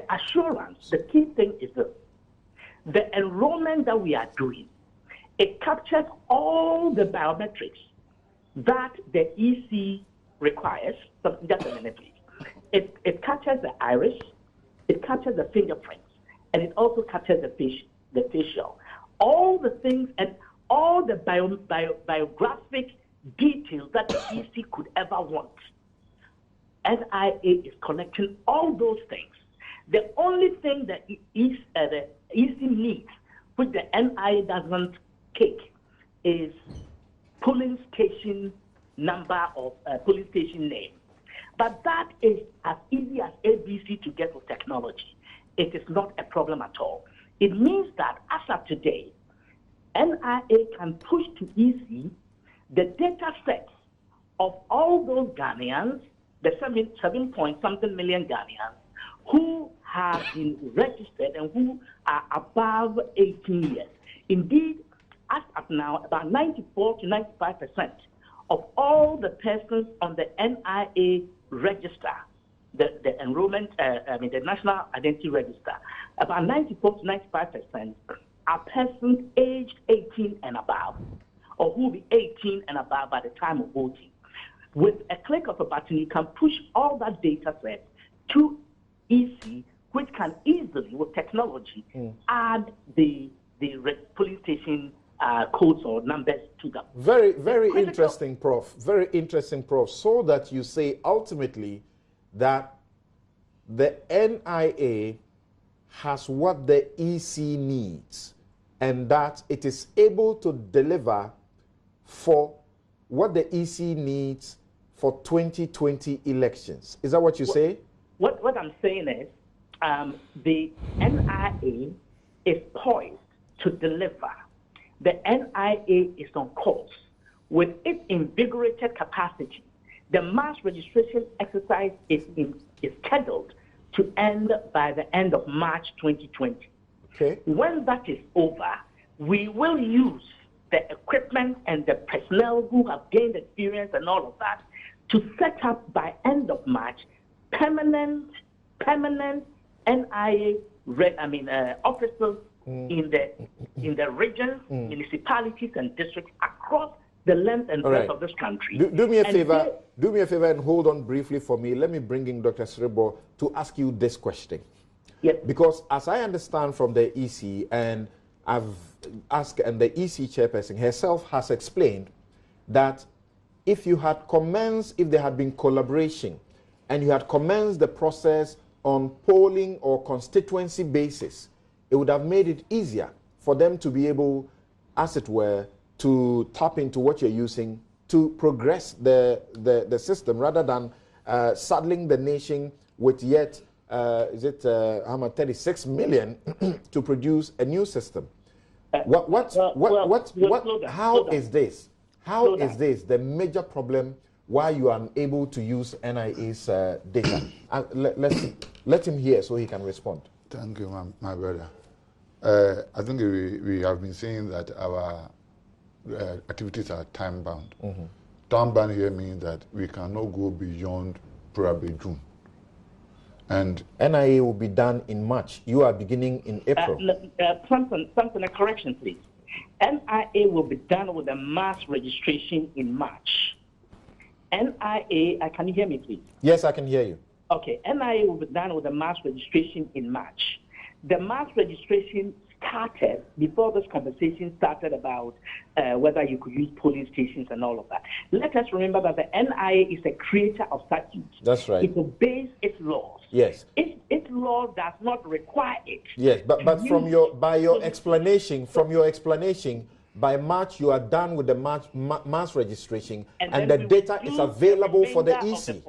assurance, the key thing is this. The enrollment that we are doing, it captures all the biometrics that the EC requires. So just a minute, please. It captures the iris, it captures the fingerprints, and it also captures the facial. All the things and all the biographic details that the EC could ever want. NIA is collecting all those things. The only thing that the EC needs, which the NIA doesn't take, is polling station number or polling station name. But that is as easy as ABC to get with technology. It is not a problem at all. It means that as of today, NIA can push to EC the data sets of all those Ghanaians, the 7 million Ghanaians, who have been registered and who are above 18 years. Indeed, as of now, about 94 to 95% of all the persons on the NIA register, the enrollment, the National Identity Register, about 94 to 95% are persons aged 18 and above, or who will be 18 and above by the time of voting. With a click of a button, you can push all that data set to EC, which can easily, with technology, add the polling station codes or numbers to them. Very, very interesting, Prof. Very interesting, Prof. So that you say ultimately that the NIA has what the EC needs and that it is able to deliver for what the EC needs for 2020 elections. Is that what you say? What I'm saying is the NIA is poised to deliver. The NIA is on course. With its invigorated capacity, the mass registration exercise is scheduled to end by the end of March 2020. Okay. When that is over, we will use the equipment and the personnel who have gained experience and all of that to set up by end of March permanent NIA officers in the regions, municipalities, and districts across the length and breadth of this country. Do me a favor and hold on briefly for me. Let me bring in Dr. Srebo to ask you this question. Yes. Because as I understand from the EC, and I've asked, and the EC chairperson herself has explained that if there had been collaboration, and you had commenced the process on polling or constituency basis, it would have made it easier for them to be able, as it were, to tap into what you're using to progress the system rather than saddling the nation with yet 36 million to produce a new system. How is this the major problem why you are unable to use NIA's data? Let him hear so he can respond. Thank you, my brother. I think we have been saying that our activities are time-bound. Time-bound here means that we cannot go beyond probably June. And NIA will be done in March. You are beginning in April. Something, a correction, please. NIA will be done with a mass registration in March. NIA, can you hear me, please? Yes, I can hear you. Okay, NIA will be done with a mass registration in March. The mass registration started before this conversation started about whether you could use polling stations and all of that. Let us remember that the NIA is a creator of statutes. That's right. It obeys its laws. Yes. Its law does not require it. Yes, but from your explanation, by March you are done with the mass registration, and the data is available for the EC.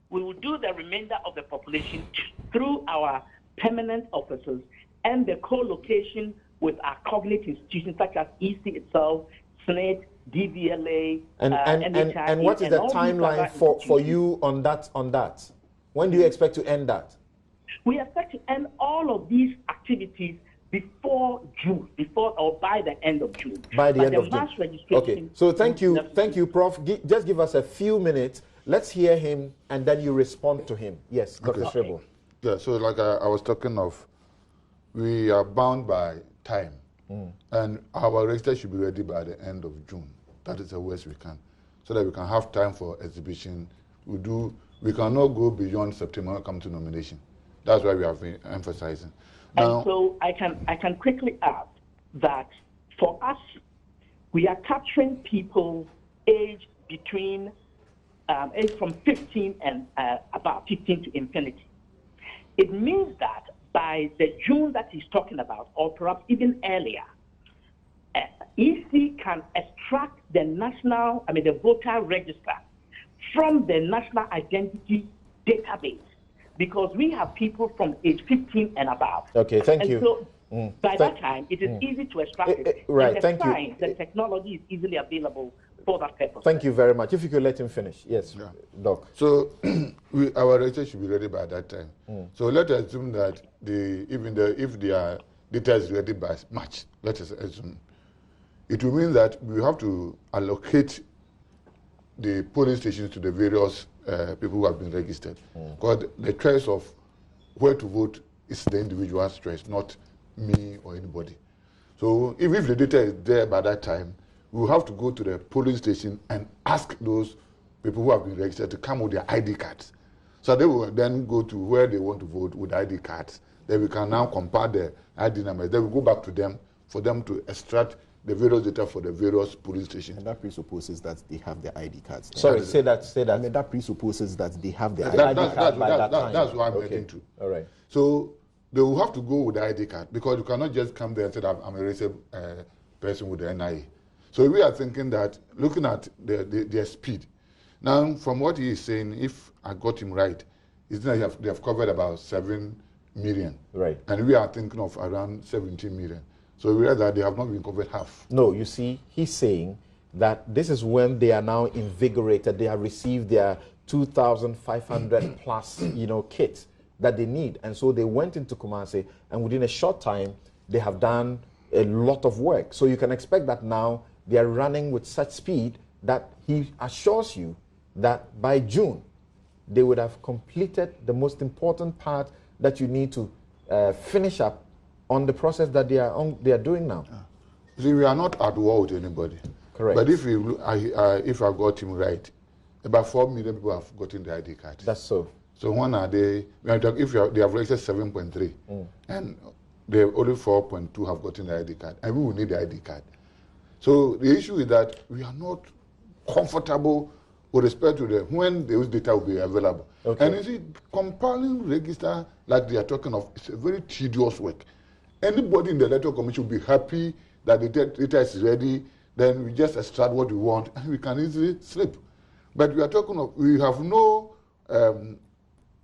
We will do the remainder of the population through our permanent officers and the co-location with our cognate institutions such as EC itself, SNET, DVLA, and what is the timeline for you on that? When do you expect to end that? We expect to end all of these activities before June, or by the end of June. By the end of June. Okay. So thank you, Prof. Just give us a few minutes. Let's hear him, and then you respond to him. Yes, Dr. Srebo. Yeah, so like I was talking of, we are bound by time. And our register should be ready by the end of June. That is the worst we can. So that we can have time for exhibition. We cannot go beyond September when it comes to nomination. That's why we have been emphasizing. Now, and so I can quickly add that for us, we are capturing people aged between age from 15 and about 15 to infinity. It means that by the June that he's talking about, or perhaps even earlier, EC can extract the voter register from the national identity database, because we have people from age 15 and above. Okay, thank you. So by that time, it is easy to extract it. Right, and thank you. The technology is easily available for that purpose. Thank you very much. If you could let him finish. Yes, yeah. Doc. So our register should be ready by that time. So let us assume that if their data is ready by March, let us assume, it will mean that we have to allocate the polling stations to the various people who have been registered. Because the choice of where to vote is the individual's choice, not me or anybody. So if the data is there by that time, we will have to go to the polling station and ask those people who have been registered to come with their ID cards. So they will then go to where they want to vote with ID cards. Then we can now compare the ID numbers. Then we go back to them for them to extract the various data for the various polling stations. And that presupposes that they have their ID cards. Sorry, say that. I mean, that presupposes that they have their ID card by that time. That's what I'm getting to. All right. So they will have to go with the ID card, because you cannot just come there and say that I'm a registered person with the NIA. So we are thinking that, looking at their speed. Now, from what he is saying, if I got him right, is that they have covered about 7 million. Right. And we are thinking of around 17 million. So we realize that they have not been covered half. No, you see, he's saying that this is when they are now invigorated. They have received their 2,500 plus, kits that they need. And so they went into Kumasi, and within a short time, they have done a lot of work. So you can expect that now they are running with such speed that he assures you that by June, they would have completed the most important part that you need to finish up on the process that they are doing now. See, we are not at war with anybody. Correct. But if I got him right, about 4 million people have gotten the ID card. That's so. So when are they? They have registered 7.3, and they only 4.2 have gotten the ID card, and we will need the ID card. So the issue is that we are not comfortable with respect to when those data will be available. Okay. And you see, compiling register like they are talking of, it's a very tedious work. Anybody in the electoral commission will be happy that the data is ready, then we just extract what we want, and we can easily slip. But we are talking of, we have no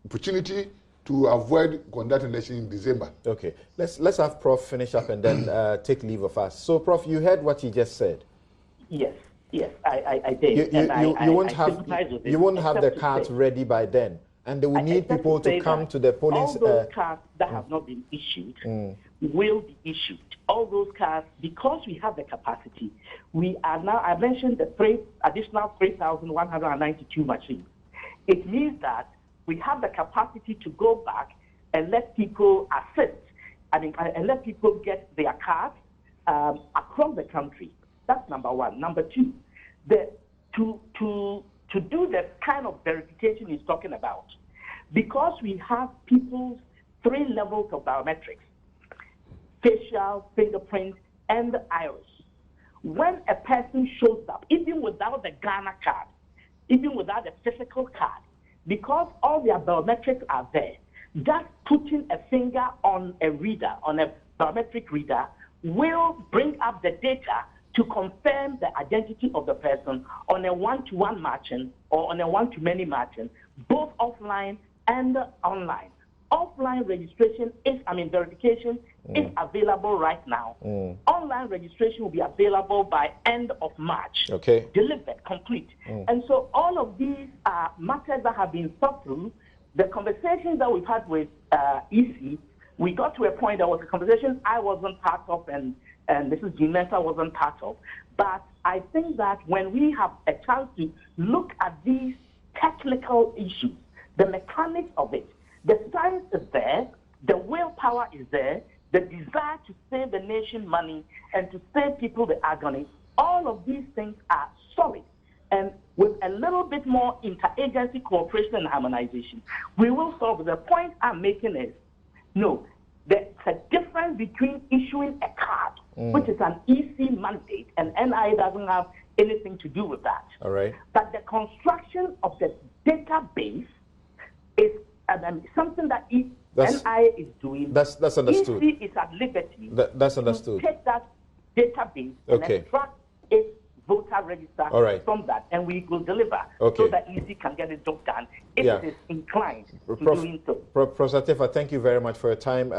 opportunity to avoid conducting election in December. Okay, let's have Prof finish up and then take leave of us. So, Prof, you heard what he just said. Yes, I did. You won't have the cards ready by then, and they will need people to come to the polling. All those cards that have not been issued will be issued. All those cards, because we have the capacity, we are now. I mentioned the additional 3,192 machines. It means that we have the capacity to go back and let people assist, and let people get their cards across the country. That's number one. Number two, to do the kind of verification he's talking about, because we have people's 3 levels of biometrics: facial, fingerprint, and iris. When a person shows up, even without the Ghana card, even without the physical card, because all their biometrics are there, just putting a finger on a reader, on a biometric reader, will bring up the data to confirm the identity of the person on a one-to-one matching or on a one-to-many matching, both offline and online. Offline verification is available right now. Online registration will be available by end of March. Okay. Delivered, complete. And so all of these matters that have been thought through, the conversations that we've had with EC, we got to a point, there was a conversation I wasn't part of and Mrs. Gimenta wasn't part of. But I think that when we have a chance to look at these technical issues, the mechanics of it, The science is there, the willpower is there, the desire to save the nation money and to save people the agony. All of these things are solid. And with a little bit more interagency cooperation and harmonization, we will solve it. The point I'm making is, no, there's a difference between issuing a card, which is an EC mandate, and NIA doesn't have anything to do with that. All right. But the construction of the database is something that NIA is doing. That's understood. EC is at liberty. That's understood. To take that database Okay. and extract its voter register All right. from that, and we will deliver Okay. so that EC can get the job done if Yeah. it is inclined to Prof. doing so. Professor Tefa, thank you very much for your time.